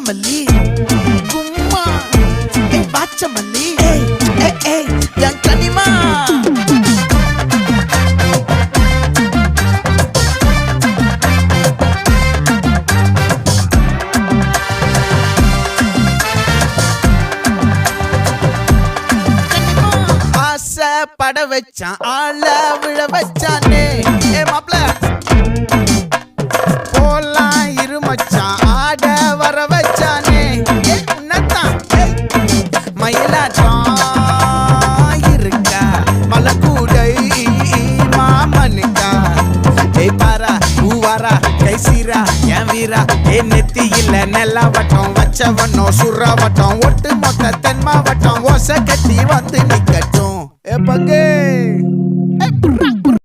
வாச்சமல்லி கும்மா வாச்சமல்லி என் கனிமா பட வச்சான் ஆள விழ வச்சானே மாப்ள போலாம் இருமச்சான் ஆட வர வச்சானே உன்னத்தான் மயிலாட்டம் இருக்கா மலக்கூடை மாமனுக்கா பாரா பூவாரா கைசீரா என் வீரா நெத்தி இல்ல நெல்லா வட்டம் வச்சவனோ சுறா வட்டம் ஒட்டு மொத்த தென் மாவட்டம் ஓசை கட்டி வந்து நிக்கட்டும் பங்கே